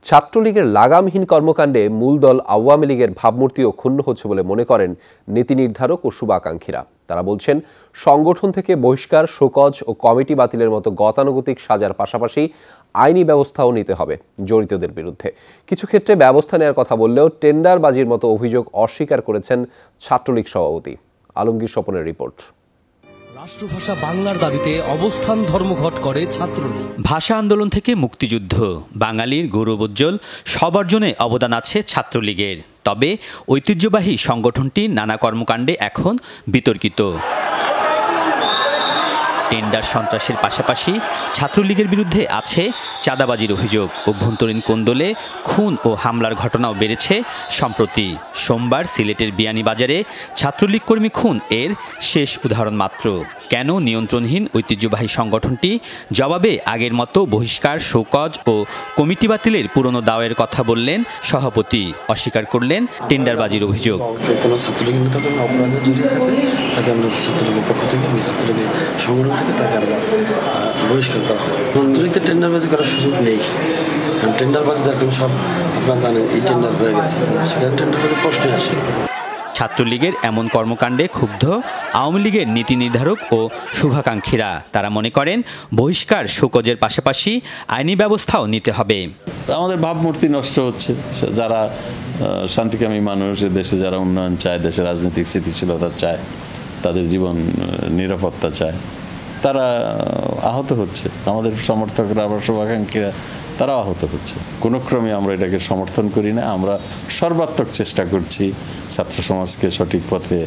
ছাত্রলীগের লাগামহীন কর্মকাণ্ডে মূল দল আওয়ামী লীগের ভাবমূর্তিও ক্ষুণ্ণ হচ্ছে বলে মনে করেন নীতি নির্ধারক ও শুভাকাঙ্ক্ষীরা। তারা বলছেন, সংগঠন থেকে বহিষ্কার, শোকজ ও কমিটি বাতিলের মতো গতানুগতিক সাজার পাশাপাশি আইনি ব্যবস্থাও নিতে হবে জড়িতদের বিরুদ্ধে। কিছু ক্ষেত্রে ব্যবস্থা নেওয়ার কথা বললেও টেন্ডারবাজির মতো অভিযোগ অস্বীকার করেছেন ছাত্রলীগ সভাপতি। আলমগীর স্বপনের রিপোর্ট। রাষ্ট্রভাষা বাংলার দাবিতে অবস্থান ধর্মঘট করে ছাত্রলীগ। ভাষা আন্দোলন থেকে মুক্তিযুদ্ধ, বাঙালির গৌরবোজ্জ্বল সব অর্জনে অবদান আছে ছাত্রলীগের। তবে ঐতিহ্যবাহী সংগঠনটি নানা কর্মকাণ্ডে এখন বিতর্কিত। টেন্ডার সন্ত্রাসের পাশাপাশি ছাত্রলীগের বিরুদ্ধে আছে চাঁদাবাজির অভিযোগ। অভ্যন্তরীণ কোন্দলে খুন ও হামলার ঘটনাও বেড়েছে সম্প্রতি। সোমবার সিলেটের বিয়ানীবাজারে ছাত্রলীগ কর্মী খুন এর শেষ উদাহরণ মাত্র। কেন নিয়ন্ত্রণহীন ঐতিহ্যবাহী সংগঠনটি জবাবে আগের মতো বহিষ্কার, শোকজ ও কমিটি বাতিলের পুরনো দাওয়ের কথা বললেন সভাপতি। অস্বীকার করলেন টেন্ডারবাজির অভিযোগ। কোনো ছাত্রলীগ নেতা কোনো অপরাধে জড়িয়ে থাকে, তাকে আমরা ছাত্রলীগের পক্ষ থেকে, ছাত্রলীগের সংগঠন থেকে তাকে আমরা বহিষ্কার করা হয়। ছাত্রলীগদের টেন্ডারবাজি করার সুযোগ নেই, কারণ টেন্ডারবাজি এখন সব আপনারা জানেন এই টেন্ডার হয়ে গেছে, সেখানে টেন্ডারবাজি প্রশ্নই আসে। ছাত্রলীগের এমন কর্মকাণ্ডে ক্ষুব্ধ আওয়ামী লীগের নীতি নির্ধারক ও শুভাকাঙ্ক্ষীরা। তারা মনে করেন, বহিষ্কার, শোকজের পাশাপাশি আইনি ব্যবস্থাও নিতে হবে। আমাদের ভাবমূর্তি নষ্ট হচ্ছে। যারা শান্তিকামী মানুষ, দেশে যারা উন্নয়ন চায়, দেশের রাজনৈতিক স্থিতিশীলতা চায়, তাদের জীবন নিরাপত্তা চায়, তারা আহত হচ্ছে। আমাদের সমর্থকরা, আবার শুভাকাঙ্ক্ষীরা, তারাও আহত হচ্ছে। কোনো ক্রমে আমরা এটাকে সমর্থন করি না। আমরা সর্বাত্মক চেষ্টা করছি ছাত্র সমাজকে সঠিক পথে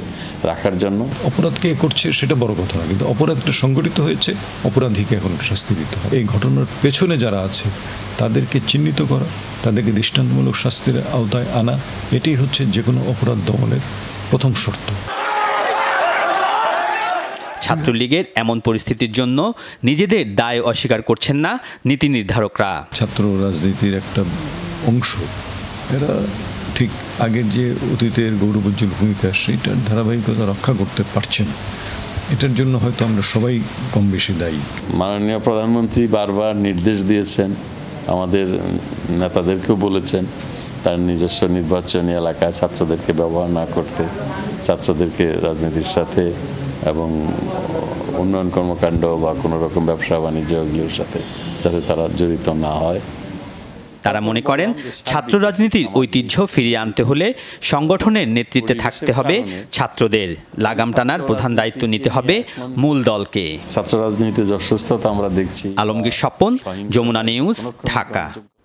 রাখার জন্য। অপরাধ কে করছে সেটা বড় কথা না, কিন্তু অপরাধটা সংগঠিত হয়েছে, অপরাধীকে এখন শাস্তি দিতে হবে। এই ঘটনার পেছনে যারা আছে তাদেরকে চিহ্নিত করা, তাদেরকে দৃষ্টান্তমূলক শাস্তির আওতায় আনা, এটাই হচ্ছে যে কোনো অপরাধ দমনের প্রথম শর্ত। ছাত্রলীগের এমন পরিস্থিতির জন্য নিজেদের দায় অস্বীকার করছেন না নীতি নির্ধারকরা। ছাত্র রাজনীতির একটা অংশ, এরা ঠিক আগের যে অতীতের গৌরবোজ্জ্বল ভূমিকা সেইটার ধারাবাহিকতা রক্ষা করতে পারছেন। এটার জন্য হয়তো আমরা সবাই কম বেশি দায়ী। মাননীয় প্রধানমন্ত্রী বারবার নির্দেশ দিয়েছেন, আমাদের নেতাদেরকেও বলেছেন তার নিজস্ব নির্বাচনী এলাকায় ছাত্রদেরকে ব্যবহার না করতে, ছাত্রদেরকে রাজনীতির সাথে এবং উন্নয়ন কর্মকাণ্ড বা কোনো রকম ব্যবসা বাণিজ্য এগুলোর সাথে যাতে তারা জড়িত না হয়। তারা মনে করেন, ছাত্র রাজনীতির ঐতিহ্য ফিরিয়ে আনতে হলে সংগঠনের নেতৃত্বে থাকতে হবে ছাত্রদের। লাগাম টানার প্রধান দায়িত্ব নিতে হবে মূল দলকে। ছাত্র রাজনীতিতে যে অসুস্থতা আমরা দেখছি। আলমগীর স্বপন, যমুনা নিউজ, ঢাকা।